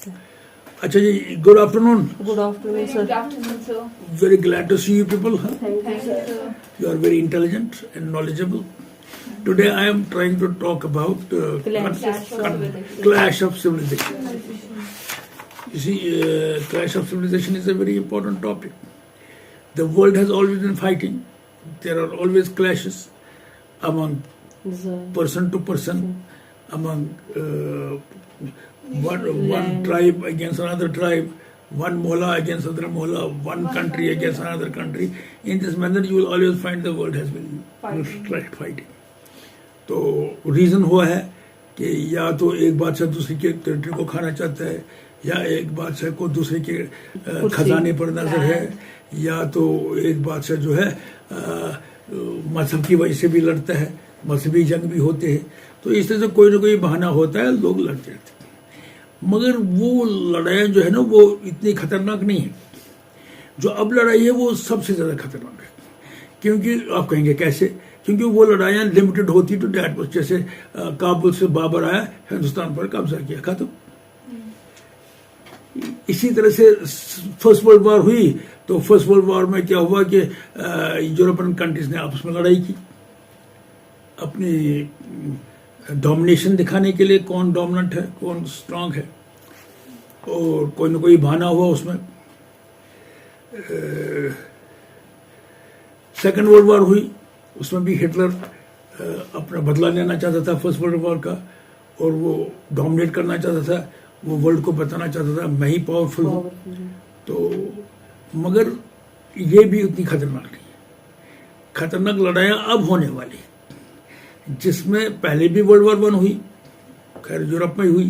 اچھا جی, good afternoon. Good afternoon, sir. Good afternoon, sir. Very glad to see you people. Huh? Thank you, Thank sir. you, sir. You are very intelligent and knowledgeable. Today I am trying to talk about clash of civilization. You see, clash of civilization is a very important topic. The world has always been fighting. There are always clashes among person to person, among one tribe against another tribe, one mohalla against another mohalla, one country against another country. In this manner, you will always find the world has been fighting. تو reason ہوا ہے کہ یا تو ایک بادشاہ دوسرے کے ٹریٹری کو کھانا چاہتا ہے, یا ایک بادشاہ کو دوسرے کے خزانے پر نظر ہے, یا تو ایک بادشاہ جو ہے مذہب کی وجہ سے بھی لڑتا ہے, مذہبی جنگ بھی ہوتے ہیں. تو اس طرح سے کوئی نہ کوئی بہانہ ہوتا ہے, لوگ لڑتے رہتے ہیں. مگر وہ لڑائیاں جو ہے نا وہ اتنی خطرناک نہیں ہے. جو اب لڑائی ہے وہ سب سے زیادہ خطرناک ہے. کیونکہ آپ کہیں گے کیسے؟ کیونکہ وہ لڑائیاں لمیٹڈ ہوتی تو ڈیٹ بس, جیسے کابل سے بابر آیا, ہندوستان پر قبضہ کیا, ختم. اسی طرح سے فرسٹ ورلڈ وار ہوئی تو فرسٹ ورلڈ وار میں کیا ہوا کہ یورپین کنٹریز نے آپس میں لڑائی کی اپنی ڈومینیشن دکھانے کے لیے, کون ڈومیننٹ ہے کون اسٹرانگ ہے, اور کوئی نہ کوئی بہانہ ہوا اس میں. سیکنڈ ورلڈ وار ہوئی, اس میں بھی ہٹلر اپنا بدلہ لینا چاہتا تھا فرسٹ ورلڈ وار کا, اور وہ ڈومینیٹ کرنا چاہتا تھا, وہ ورلڈ کو بتانا چاہتا تھا میں ہی پاورفل ہوں. تو مگر یہ بھی اتنی خطرناک نہیں ہے. خطرناک لڑائیاں اب ہونے والی, جس میں پہلے بھی ورلڈ وار 1 ہوئی, خیر یورپ میں ہوئی,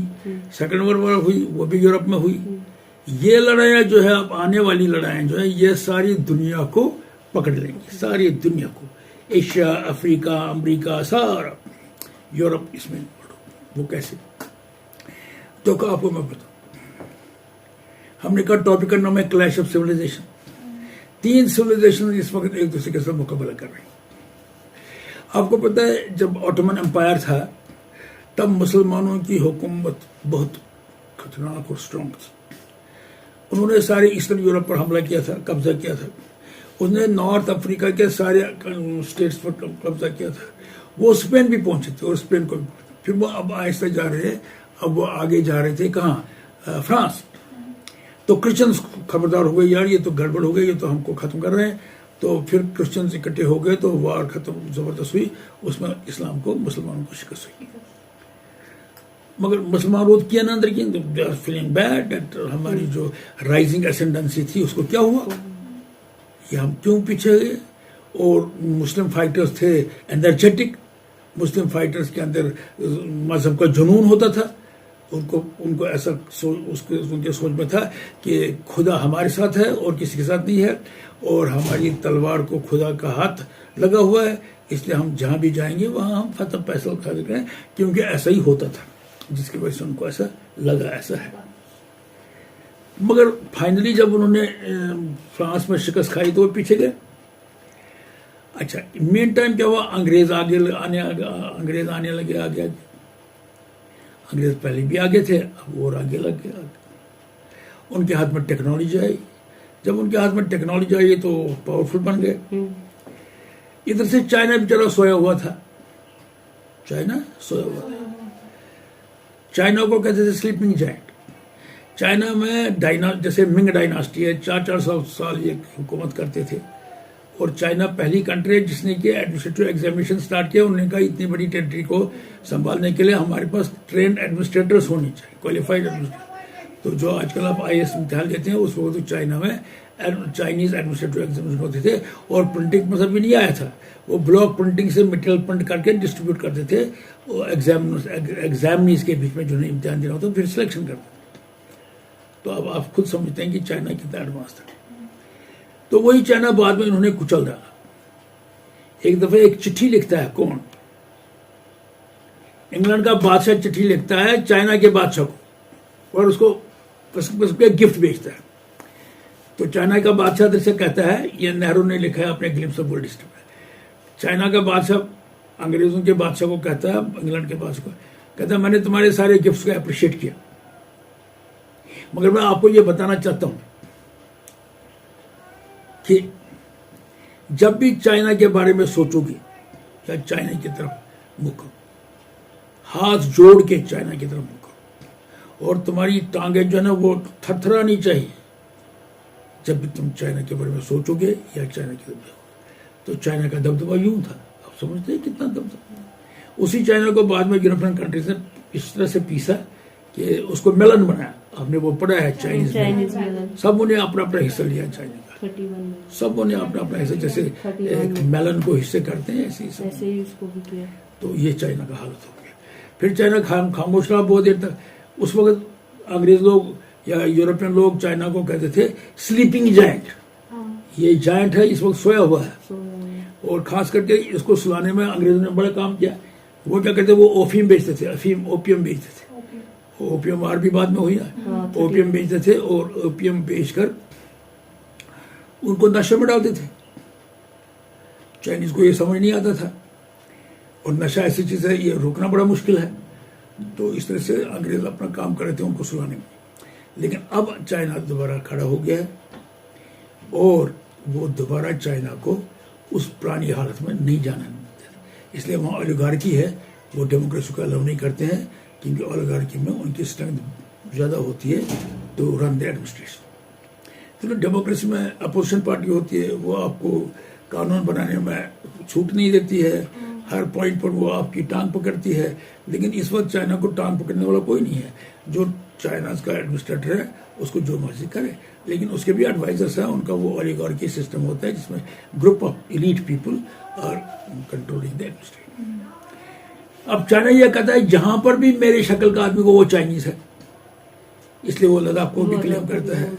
سیکنڈ ورلڈ وار ہوئی وہ بھی یورپ میں ہوئی. یہ لڑائیاں جو ہے اب آنے والی لڑائیاں جو ہے یہ ساری دنیا کو پکڑ لیں گی, ساری دنیا کو, ایشیا, افریقہ, امریکہ, سارا یورپ اس میں. وہ کیسے؟ تو آپ کو میں بتاؤں, ہم نے کہا ٹاپک کا نام ہے کلیش آف سیولائزیشن. 3 سیولائزیشن اس وقت ایک دوسرے کے ساتھ مقابلہ کر رہے ہیں. آپ کو پتہ ہے جب آٹومن امپائر تھا تب مسلمانوں کی حکومت بہت خطرناک اور اسٹرانگ تھی. انہوں نے سارے ایسٹرن یورپ پر حملہ کیا تھا, قبضہ کیا تھا. اس نے نارتھ افریقہ کے سارے اسٹیٹس پر قبضہ کیا تھا. وہ اسپین بھی پہنچے تھے, اور اسپین کو بھی. پھر وہ اب آہستہ جا رہے ہیں, اب وہ آگے جا رہے تھے کہاں, فرانس. تو کرسچنس خبردار ہو گئے, یار یہ تو گڑبڑ ہو گئی, یہ تو ہم کو ختم کر رہے ہیں. تو پھر کرسچنس اکٹھے ہو گئے, تو وار ختم زبردست ہوئی. اس میں اسلام کو, مسلمانوں کو شکست ہوئی. مگر مسلمان روز کیا نا اندر کی, they are feeling bad that ہماری جو رائزنگ اسینڈنسی تھی اس کو کیا ہوا, یہ ہم کیوں پیچھے گئے. اور مسلم فائٹرز تھے انرجیٹک, مسلم فائٹرز کے اندر مذہب کا جنون ہوتا تھا. ان کو ایسا ان کے سوچ میں تھا کہ خدا ہمارے ساتھ ہے اور کسی کے ساتھ نہیں ہے, اور ہماری تلوار کو خدا کا ہاتھ لگا ہوا ہے, اس لیے ہم جہاں بھی جائیں گے وہاں ہم فتح فیصلہ کھا کریں, کیونکہ ایسا ہی ہوتا تھا, جس کی وجہ سے ان کو ایسا لگا ایسا ہے. مگر فائنلی جب انہوں نے فرانس میں شکست کھائی تو وہ پیچھے گئے. اچھا مین ٹائم کیا ہوا, انگریز آنے لگے آگے. انگریز پہلے بھی آگے تھے, اب اور آگے لگ گئے. ان کے ہاتھ میں ٹیکنالوجی آئی. جب ان کے ہاتھ میں ٹیکنالوجی آئی تو پاورفل بن گئے. ادھر سے چائنا بھی چلا سویا ہوا تھا. چائنا کو کہتے تھے سلیپنگ جائنٹ. چائنا میں جیسے منگ ڈائناسٹی ہے, 400 سال یہ حکومت کرتے تھے. اور چائنا پہلی کنٹری ہے جس نے کہ ایڈمنسٹریٹو ایگزامینیشن سٹارٹ کیا. انہوں نے کہا اتنی بڑی ٹیریٹری کو سنبھالنے کے لیے ہمارے پاس ٹرینڈ ایڈمنسٹریٹرس ہونی چاہیے, کوالیفائڈ ایڈمنسٹریٹر. تو جو آج کل آپ IAS امتحان لیتے ہیں, اس وقت چائنا میں چائنیز ایڈمنسٹریٹو ایگزامینیشن ہوتے تھے. اور پرنٹنگ مطلب بھی نہیں آیا تھا, وہ بلاک پرنٹنگ سے مٹیریل پرنٹ کر کے ڈسٹریبیوٹ کرتے تھے. ایگزامنیز کے بیچ میں جو نہیں امتحان دینا ہوتا پھر سلیکشن کرتے تھے. تو اب آپ خود سمجھتے ہیں کہ چائنا کتنا ایڈوانس تھا. تو وہی چائنا بعد میں انہوں نے کچل ڈالا. ایک دفعہ ایک چٹھی لکھتا ہے, کون, انگلینڈ کا بادشاہ چٹھی لکھتا ہے چائنا کے بادشاہ کو, اور اس کو گفٹ بیچتا ہے. تو چائنا کا بادشاہ ادھر سے کہتا ہے, یہ نہرو نے لکھا ہے اپنے گلمپس آف ورلڈ ہسٹری میں, چائنا کا بادشاہ انگریزوں کے بادشاہ کو کہتا ہے, انگلینڈ کے بادشاہ کو کہتا ہے, میں نے تمہارے سارے گفٹس کو اپریشیٹ کیا, مگر میں آپ کو یہ بتانا چاہتا ہوں کہ جب بھی چائنا کے بارے میں سوچو گے یا چائنا کی طرف منہ کرو, ہاتھ جوڑ کے چائنا کی طرف منہ کرو, اور تمہاری ٹانگیں جو ہے نا وہ تھرتھرانی چاہیے جب بھی تم چائنا کے بارے میں سوچو گے یا چائنا کی طرف جاؤ. تو چائنا کا دبدبہ یوں تھا, آپ سمجھتے ہیں کتنا دبدبہ. اسی چائنا کو بعد میں یورپین کنٹریز نے اس طرح سے پیسا کہ اس کو میلن بنایا. آپ نے وہ پڑھا ہے چائنیز میلن. سب نے اپنا اپنا حصہ لیا چائنا کا, سب نے اپنا اپنا حصہ, جیسے ایک میلن کو حصے کرتے ہیں ایسے ہی اس کو بھی کیا. تو یہ چائنا کا حالت ہو گیا. پھر چائنا خاموش رہا بہت دیر تک. اس وقت انگریز لوگ یا یورپین لوگ چائنا کو کہتے تھے سلیپنگ جائنٹ. یہ جائنٹ ہے, اس وقت سویا ہوا ہے. اور خاص کر کے اس کو سلانے میں انگریزوں نے بڑا کام کیا. وہ کیا کرتے, وہ اوفیم بیچتے تھے, اوپیم بیچتے تھے. اوپیم وار بھی بعد میں ہوئی نا, اوپیم بیچتے تھے اور اوپیم بیچ کر ان کو نشے میں ڈالتے تھے. چائنیز کو یہ سمجھ نہیں آتا تھا, اور نشہ ایسی چیز ہے یہ روکنا بڑا مشکل ہے. تو اس طرح سے انگریز اپنا کام کر رہے تھے ان کو سلانے میں. لیکن اب چائنا دوبارہ کھڑا ہو گیا ہے, اور وہ دوبارہ چائنا کو اس پرانی حالت میں نہیں جانا دیتے. اس لیے وہاں اولیگارکی ہے, وہ ڈیموکریسی کو الاؤ نہیں کرتے ہیں, کیونکہ اولیگارکی میں ان کی اسٹرینتھ زیادہ ہوتی ہے ٹو رن دی ایڈمنسٹریشن. تو ڈیموکریسی میں اپوزیشن پارٹی ہوتی ہے, وہ آپ کو قانون بنانے میں چھوٹ نہیں دیتی ہے, ہر پوائنٹ پر وہ آپ کی ٹانگ پکڑتی ہے. لیکن اس وقت چائنا کو ٹانگ پکڑنے والا کوئی نہیں ہے. جو چائنا کا ایڈمنسٹریٹر ہے اس کو جو مرضی کرے, لیکن اس کے بھی ایڈوائزرس ہیں. ان کا وہ اولیگارکی سسٹم ہوتا ہے جس میں group of elite people are controlling the administration. اب چائنا یہ کہتا ہے جہاں پر بھی میرے شکل کا آدمی کو وہ چائنیز ہے, اس لیے وہ لداخ کو بھی کلیم کرتا ہے,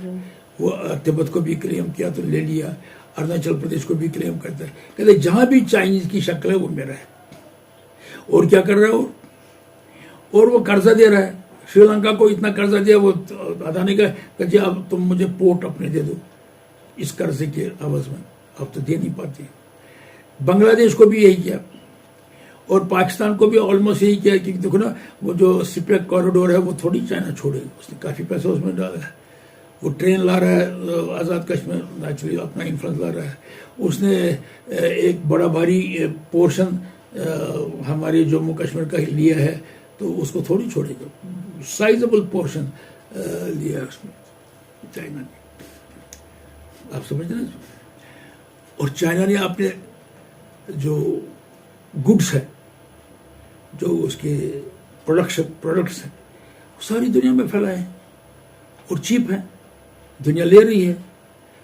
وہ تبت کو بھی کلیم کیا تو لے لیا, اروناچل پردیش کو بھی کلیم کرتا ہے. کہتے ہیں جہاں بھی چائنیز کی شکل ہے وہ میرا ہے. اور کیا کر رہا ہے, اور وہ قرضہ دے رہا ہے. سری لنکا کو اتنا قرضہ دیا, وہ ادا نہیں کر کہ جی اب تم مجھے پورٹ اپنے دے دو اس قرضے کے عوض میں, اب تو دے نہیں پاتے. بنگلہ دیش کو بھی یہی کیا, اور پاکستان کو بھی آلموسٹ یہی کیا. کیونکہ دیکھو نا, وہ جو سپیک کوریڈور ہے وہ تھوڑی چائنا چھوڑے, اس نے کافی پیسہ اس میں ڈالا ہے. وہ ٹرین لا رہا ہے, آزاد کشمیر نیچرلی اپنا انفلوئنس لا رہا ہے. اس نے ایک بڑا بھاری پورشن ہمارے جموں کشمیر کا ہی لیا ہے, تو اس کو تھوڑی چھوڑے گا. سائزبل پورشن لیا ہے اس میں چائنا نے, آپ سمجھ رہے ہیں. اور چائنا نے اپنے جو گڈس ہے, جو اس کے پروڈکٹس ہیں, ساری دنیا میں پھیلائے ہیں اور چیپ ہیں. دنیا لے رہی ہے,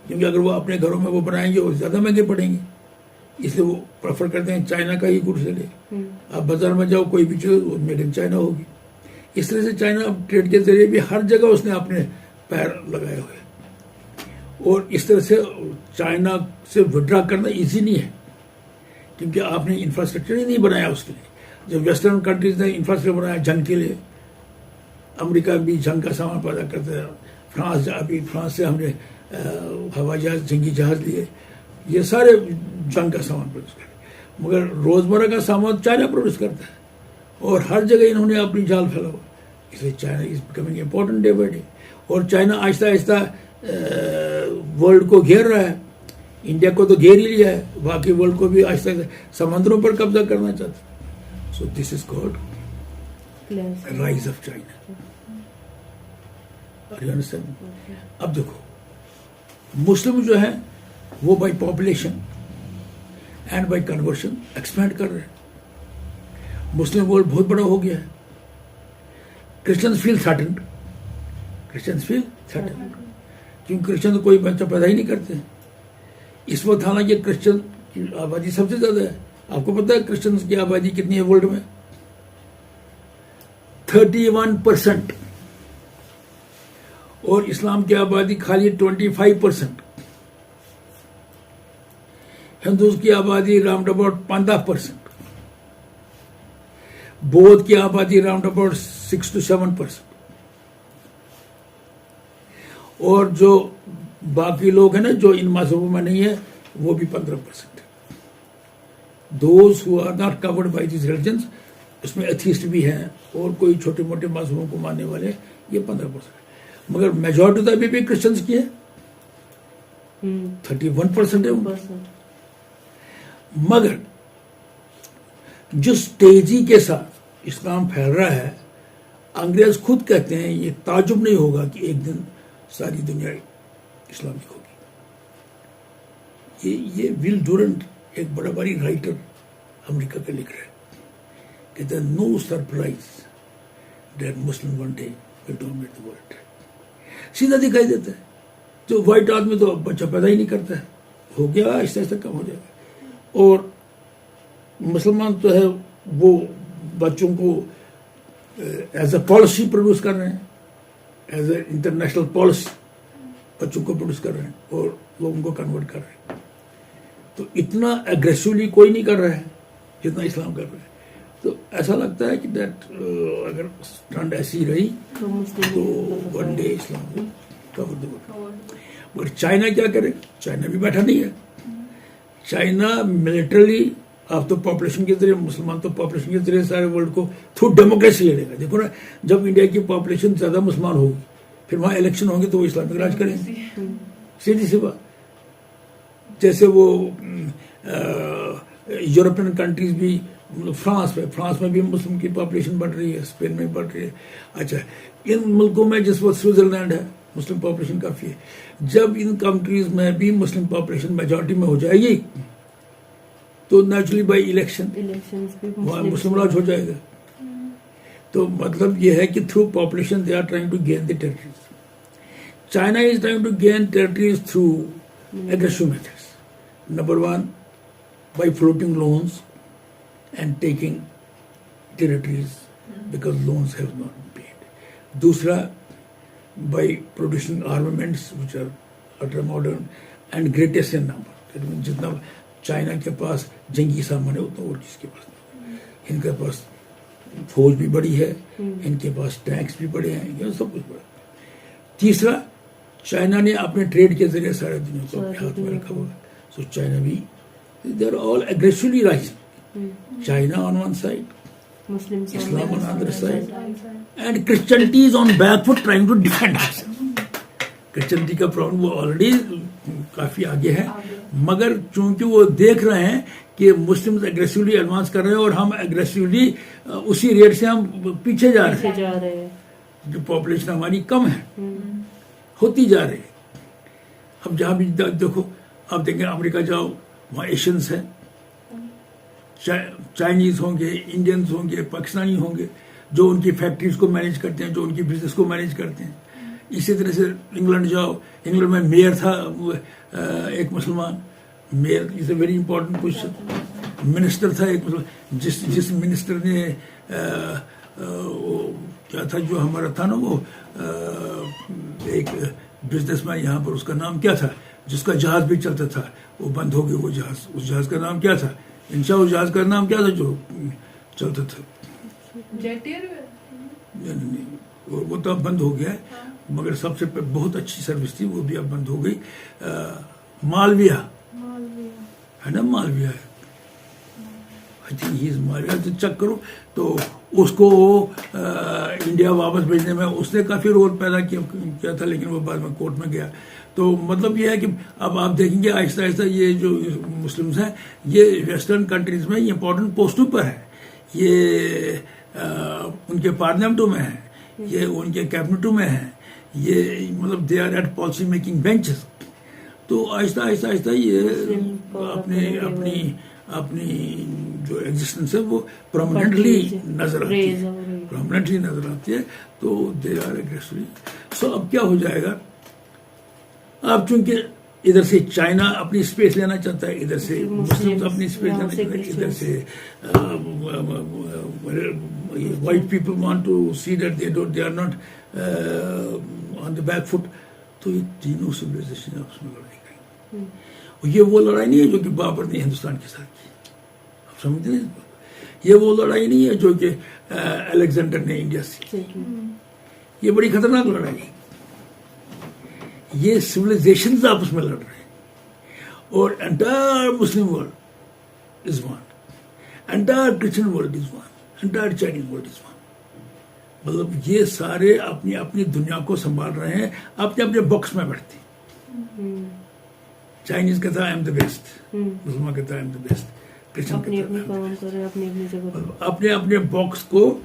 کیونکہ اگر وہ اپنے گھروں میں وہ بنائیں گے وہ زیادہ مہنگے پڑیں گے. اس لیے وہ پریفر کرتے ہیں چائنا کا ہی گڈس لے. آپ بازار میں جاؤ, کوئی بھی چیز میڈ ان چائنا ہوگی. اس طرح سے چائنا ٹریڈ کے ذریعے بھی ہر جگہ اس نے اپنے پیر لگائے ہوئے. اور اس طرح سے چائنا سے وڈرا کرنا ایزی نہیں ہے, کیونکہ آپ نے انفراسٹرکچر ہی نہیں بنایا اس کے لیے. جب ویسٹرن کنٹریز نے انفراسٹرکچر بنایا جنگ کے لیے, امریکہ بھی جنگ کا سامان پیدا کرتا ہے, فرانس سے ہم نے ہوائی جہاز, جنگی جہاز لیے, یہ سارے جنگ کا سامان پروڈیوس کرتے. مگر روزمرہ کا سامان چائنا پروڈیوس کرتا ہے, اور ہر جگہ انہوں نے اپنی جال پھیلا ہوا. اس لیے China is becoming important day by day. اور چائنا آہستہ آہستہ ورلڈ کو گھیر رہا ہے. انڈیا کو تو گھیر ہی لیا ہے, باقی ورلڈ کو بھی آہستہ آہستہ سمندروں پر قبضہ کرنا چاہتا ہے. So this is called rise of China. اب دیکھو, مسلم جو ہیں وہ by population and by conversion expand کر رہے ہیں. مسلم ورلڈ بہت بڑا ہو گیا ہے. کرسچنز فیل تھریٹنڈ, کیونکہ کرسچن تو کوئی بچہ پیدا ہی نہیں کرتے. اس وقت حالانکہ کرسچن کی آبادی سب سے زیادہ ہے. آپ کو پتا ہے کرسچنز کی آبادی کتنی ہے ورلڈ میں؟ 31%. اور اسلام کی آبادی خالی 25%. ہندوز کی آبادی راؤنڈ اباؤٹ 15%. بودھ کی آبادی راؤنڈ اباؤٹ 6 to 7%. اور جو باقی لوگ ہیں نا جو ان مذہبوں میں نہیں ہے وہ بھی 15%. Those who are not covered by these religions, اس میں ایتھیسٹ بھی ہیں اور کوئی چھوٹے موٹے مذہبوں کو ماننے والے, یہ 15%. مگر میجورٹی تو ابھی بھی کرسچنس کی ہے, 31% ہے. مگر جس تیزی کے ساتھ اسلام پھیل رہا ہے, انگریز خود کہتے ہیں یہ تعجب نہیں ہوگا کہ ایک دن ساری دنیا اسلامک ہوگی. یہ ول ڈورنٹ ایک بڑا بڑی رائٹر امریکہ کا لکھ رہا ہے, کہتے ہیں نو surprise that Muslim one day will dominate the world. سیدھا دکھائی دیتا ہے, جو وائٹ آدمی تو بچہ پیدا ہی نہیں کرتا ہے, ہو گیا آہستہ آہستہ کم ہو جائے گا. اور مسلمان تو ہے وہ بچوں کو ایز اے پالیسی پروڈیوس کر رہے ہیں, ایز اے انٹرنیشنل پالیسی بچوں کو پروڈیوس کر رہے ہیں اور لوگوں کو کنورٹ کر رہے ہیں. تو اتنا ایگریسولی کوئی نہیں کر رہا ہے جتنا اسلام کر رہا ہے. تو ایسا لگتا ہے کہ اگر ٹرینڈ ایسی رہی تو one day Islam cover the world. مگر چائنا کیا کرے, چائنا بھی بیٹھا نہیں ہے. چائنا ملٹرلی آپ تو پاپولیشن کے ذریعے, مسلمان تو پاپولیشن کے ذریعے سارے ورلڈ کو تھرو ڈیموکریسی لے لے گا. دیکھو نا, جب انڈیا کی پاپولیشن زیادہ مسلمان ہوگی پھر وہاں الیکشن ہوں گے تو وہ اسلامک راج کریں گے, سیدھی سی بات. جیسے وہ یورپین کنٹریز بھی, فرانس میں بھی مسلم کی پاپولیشن بڑھ رہی ہے, اسپین میں بڑھ رہی ہے. اچھا, ان ملکوں میں جس وقت سوئٹزرلینڈ ہے مسلم پاپولیشن کافی ہے. جب ان کنٹریز میں بھی مسلم پاپولیشن میجورٹی میں ہو جائے گی تو نیچرلی بائی الیکشن وہاں مسلم راج ہو جائے گا. تو مطلب یہ ہے کہ through population they are trying to gain the territories. China is trying to gain territories through aggressive methods. Number one, by floating loans and taking territories because loans have not been paid. Dusra, by producing armaments which are ultra modern and greatest in number. That means jitna China کے پاس جنگی سامان ہے اتنا اور کس کے پاس نہیں. ان کے پاس فوج بھی بڑی ہے, ان کے پاس ٹینکس بھی بڑے ہیں, یہ سب کچھ بڑا. تیسرا, چائنا نے اپنے ٹریڈ کے ذریعے سارے دنیا کو اپنے ہاتھ میں رکھا ہوا ہے. سو چائنا بھی they are all aggressively rising. China on one side, Islam on other side, and Christianity is on back foot trying to defend herself. Christianity کا پرابلم وہ آلریڈی کافی آگے ہے, مگر چونکہ وہ دیکھ رہے ہیں کہ مسلم اگریسولی ایڈوانس کر رہے ہیں اور ہم اگریسولی اسی ریٹ سے ہم پیچھے جا رہے ہیں. جو پاپولیشن ہماری کم ہے ہوتی جا رہی ہے. اب جہاں بھی دیکھو, آپ دیکھیں امریکہ جاؤ وہاں ایشینس ہیں, چائنیز ہوں گے, انڈینز ہوں گے, پاکستانی ہوں گے, جو ان کی فیکٹریز کو مینیج کرتے ہیں, جو ان کی بزنس کو مینیج کرتے ہیں. اسی طرح سے انگلینڈ جاؤ, انگلینڈ میں میئر تھا ایک مسلمان, measure is a very important position. Minister تھا ایک مسلمان, جس منسٹر نے کیا تھا جو ہمارا تھا نا وہ ایک بزنس مین یہاں پر, اس کا نام کیا تھا, جس کا جہاز بھی چلتا تھا وہ بند ہو گیا. وہ جہاز, اس جہاز کا نام کیا تھا, انشاء اس جہاز کا نام کیا تھا جو چلتا تھا, وہ تو اب بند ہو گیا ہے, مگر سب سے بہت اچھی سروس تھی وہ بھی اب بند ہو گئی. مالویا ہے نا, مالویا ہے, آئی تھنک ہی از مالویا. تو چیک کرو, تو اس کو انڈیا واپس بھیجنے میں اس نے کافی رول پیدا کیا تھا, لیکن وہ بعد میں کورٹ میں گیا. تو مطلب یہ ہے کہ اب آپ دیکھیں گے آہستہ آہستہ یہ جو مسلمس ہیں یہ ویسٹرن کنٹریز میں یہ امپورٹنٹ پوسٹوں پر ہیں, یہ ان کے پارلیمنٹوں میں ہیں, یہ ان کے کیبنٹوں میں ہیں, یہ مطلب they are at policy making benches. تو آہستہ آہستہ آہستہ یہ اپنی جو ایگزسٹنس ہے وہ پرماننٹلی نظر آتی ہے. تو دے آر ایگریسولی. سو اب کیا ہو جائے گا, اب چونکہ ادھر سے چائنا اپنی اسپیس لینا چاہتا ہے, ادھر سے مسلم اپنی اسپیس لینا چاہتا ہے, ادھر سے white people want to see that they are not on the back foot. تو یہ تینوں سویلائزیشن آپس میں لڑائی کریں. یہ وہ لڑائی نہیں ہے جو کہ بابر نے ہندوستان کے ساتھ کی, آپ سمجھتے ہیں, یہ وہ لڑائی نہیں ہے جو کہ الیگزینڈر نے انڈیا سے کی. یہ بڑی خطرناک لڑائی ہے. یہ سویلائزیشنز آپس میں لڑ رہے ہیں, اور entire Muslim world is one, entire Christian world is one, entire Chinese world is one. مطلب یہ سارے اپنی اپنی دنیا کو سنبھال رہے ہیں اپنے اپنے باکس میں بیٹھتے. چائنیز کہتا ہے آئی ایم دا بیسٹ, مسلمان کہتا ہے I am the best, Christian کہتا ہے اپنے اپنے باکس کو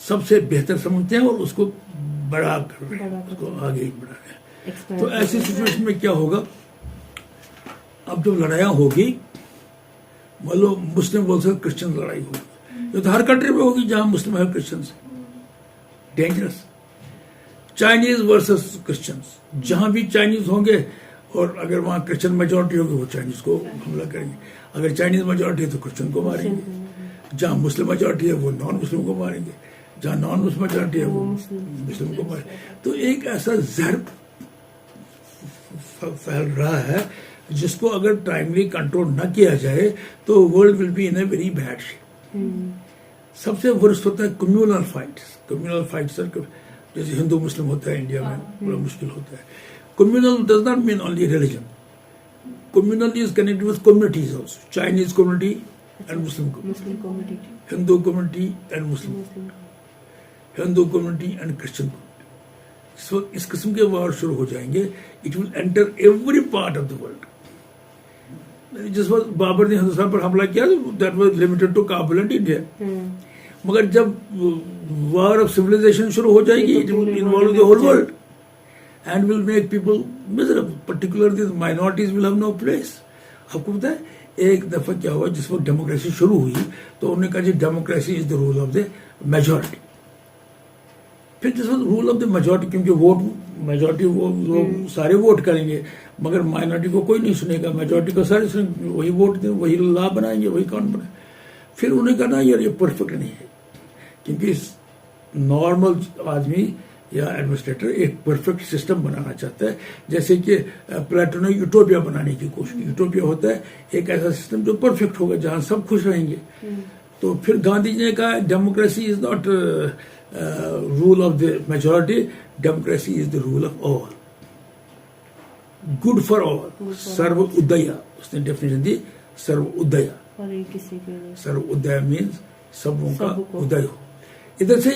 سب سے بہتر سمجھتے ہیں اور اس کو بڑھا کر رہے ہیں, اس کو آگے بڑھا رہے ہیں. تو ایسی سچویشن میں کیا ہوگا, اب جب لڑائیاں ہوگی مطلب مسلم ورسز کرسچن لڑائی ہوگی, یہ تو ہر کنٹری میں ہوگی جہاں مسلم ہے Christians, dangerous. Chinese versus Christians, جہاں بھی چائنیز ہوں گے اور اگر وہاں کرسچن میجورٹی ہوگی وہ چائنیز کو حملہ کریں گے, اگر چائنیز میجورٹی ہے تو کرسچن کو ماریں گے, جہاں مسلم میجورٹی ہے وہ نان مسلم کو ماریں گے, جہاں نان مسلم میجورٹی ہے وہ مسلم کو ماریں گے. تو ایک ایسا زہر پھیل رہا ہے جس کو اگر ٹائملی کنٹرول نہ کیا جائے تو world will be in a very bad shape. سب سے ورسٹ ہوتا ہے کمیونل فائٹس. کمیونل فائٹس جیسے ہندو مسلم ہوتا ہے انڈیا میں بڑا مشکل ہوتا ہے. Communal does not mean only religion, communal is connected with communities also. Chinese community and Muslim community, Hindu community and Muslim, Hindu community and Christian community. اس قسم کے وار شروع ہو جائیں گے, it will enter every part of the world. جس وقت بابر نے ہندوستان پر حملہ کیا that was limited to Kabul and India, مگر جب وار آف سویلائزیشن شروع ہو جائے گی it will involve the whole world and will make people miserable, particularly the minorities will have no place. آپ کو پتا ہے ایک دفعہ کیا ہوا, جس وقت ڈیموکریسی شروع ہوئی تو انہوں نے کہا جی democracy is the rule of the majority. پھر جس وقت رول آف دا میجورٹی, کیونکہ ووٹ میجورٹی وہ سارے ووٹ کریں گے مگر مائنورٹی کو کوئی نہیں سنے گا, میجورٹی کو سارے سنیں گے, وہی ووٹ دیں, وہی لا بنائیں گے, وہی قانون بنائیں. پھر انہوں نے کہا نا یار یہ پرفیکٹ نہیں ہے, کیونکہ نارمل آدمی یا ایڈمنسٹریٹر ایک پرفیکٹ سسٹم بنانا چاہتا ہے, جیسے کہ پلیٹو نے یوٹوپیا بنانے کی کوشش کی. یوٹوپیا ہوتا ہے ایک ایسا سسٹم جو پرفیکٹ ہوگا جہاں سب خوش رہیں گے. تو پھر گاندھی جی نے کہا democracy is not rule of the majority, democracy is the rule of all, good for all, Sarvodaya. اس نے ڈیفینیشن دی سرو ادیا. سرو ادیا مینس سبوں کا ادے ہو. ادھر سے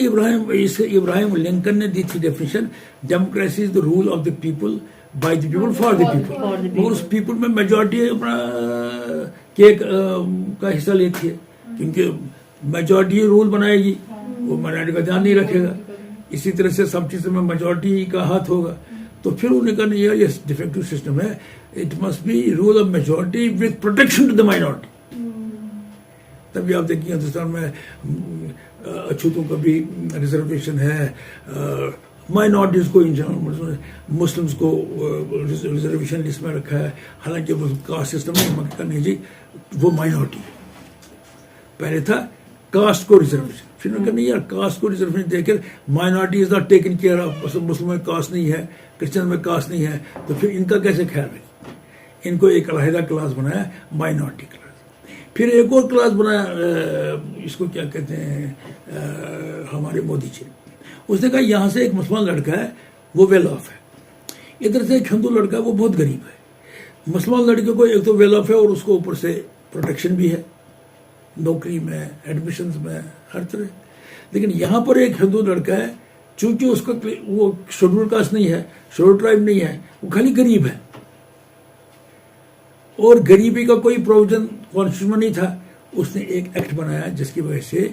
ابراہیم لنکن نے دی تھی definition, democracy is the rule of the people by the people for the people. مگر اس پیپل میں میجورٹی اپنا کیک کا حصہ لیتی ہے, کیونکہ میجورٹی رول بنائے گی, وہ مائنورٹی کا دھیان نہیں رکھے گا. اسی طرح سے سب چیزوں میں میجورٹی کا ہاتھ ہوگا. تو پھر انہوں نے کہا نہیں یار یہ ڈیفیکٹو سسٹم ہے, it must be rule of majority with protection to the minority. تبھی آپ دیکھیے ہندوستان میں اچھوتوں کا بھی ریزرویشن ہے, مائنورٹیز کو مسلمس کو ریزرویشن لسٹ میں رکھا ہے, حالانکہ وہ کاسٹ سسٹم نہیں جی, وہ مائنورٹی ہے. پہلے تھا کاسٹ کو ریزرویشن, پھر انہوں نے کہا نہیں یار کاسٹ کو ریزرویشن دے کر minority is not taken care of. مسلم میں کاسٹ نہیں ہے, کرسچن میں کاسٹ نہیں ہے, تو پھر ان کا کیسے خیال رکھیں. ان کو ایک علیحدہ کلاس بنایا, مائنورٹی کلاس. پھر ایک اور کلاس بنایا, اس کو کیا کہتے ہیں ہمارے مودی جی, اس نے کہا یہاں سے ایک مسلمان لڑکا ہے وہ ویل آف ہے, ادھر سے ایک ہندو لڑکا ہے وہ بہت غریب ہے. مسلمان لڑکے کو ایک تو ویل آف ہے اور اس کو اوپر سے پروٹیکشن بھی ہے, نوکری میں, ایڈمیشنز میں, ہر طرح. لیکن یہاں پر ایک ہندو لڑکا ہے, چونکہ اس کا وہ شیڈول کاسٹ نہیں ہے, شیڈول ٹرائب نہیں ہے, وہ خالی غریب ہے, اور غریبی کا کوئی پروویژن کانسٹیٹیوشن میں نہیں تھا. اس نے ایک ایکٹ بنایا جس کی وجہ سے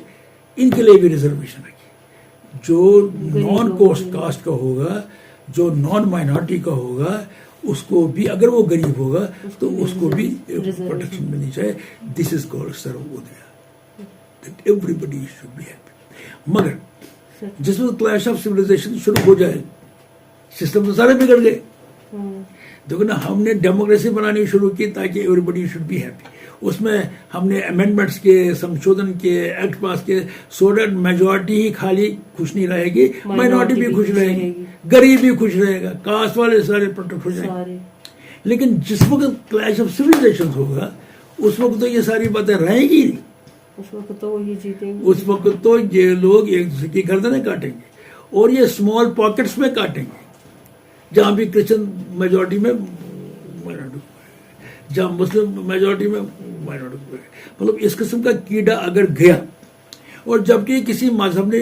ان کے لیے بھی ریزرویشن رکھی. جو نان کاسٹ کا ہوگا, جو نان مائنورٹی کا ہوگا, اس کو بھی اگر وہ غریب ہوگا تو اس کو بھی پروٹیکشن ملنی چاہیے. This is called Sarvodaya, that everybody should be happy. مگر جس میں کلیش آف سویلائزیشن شروع ہو جائے, سسٹم تو سارے بگڑ گئے. دیکھو نا, ہم نے ڈیموکریسی بنانی شروع کی تاکہ everybody should be happy. اس میں ہم نے امینڈمنٹس کے, سنشودھن کے, ایکٹ پاس کے, سو دیٹ میجورٹی ہی خالی خوش نہیں رہے گی, مائنورٹی بھی خوش رہے گی, غریب بھی خوش رہے گا, کاسٹ والے سارے پروٹیکٹ ہو جائیں گے. لیکن جس وقت کلیش آف سویلائزیشن ہوگا اس وقت تو یہ ساری باتیں رہیں گی نہیں. اس وقت تو وہی جیتیں گے. اس وقت تو یہ لوگ ایک دوسرے کی گردنیں کاٹیں گے, اور یہ اسمال پاکٹس میں کاٹیں گے, جہاں بھی کرسچن میجورٹی میں مائنورٹی, جہاں مسلم میجورٹی میں مائنورٹی. مطلب اس قسم کا کیڑا اگر گیا, اور جبکہ کسی مذہب نے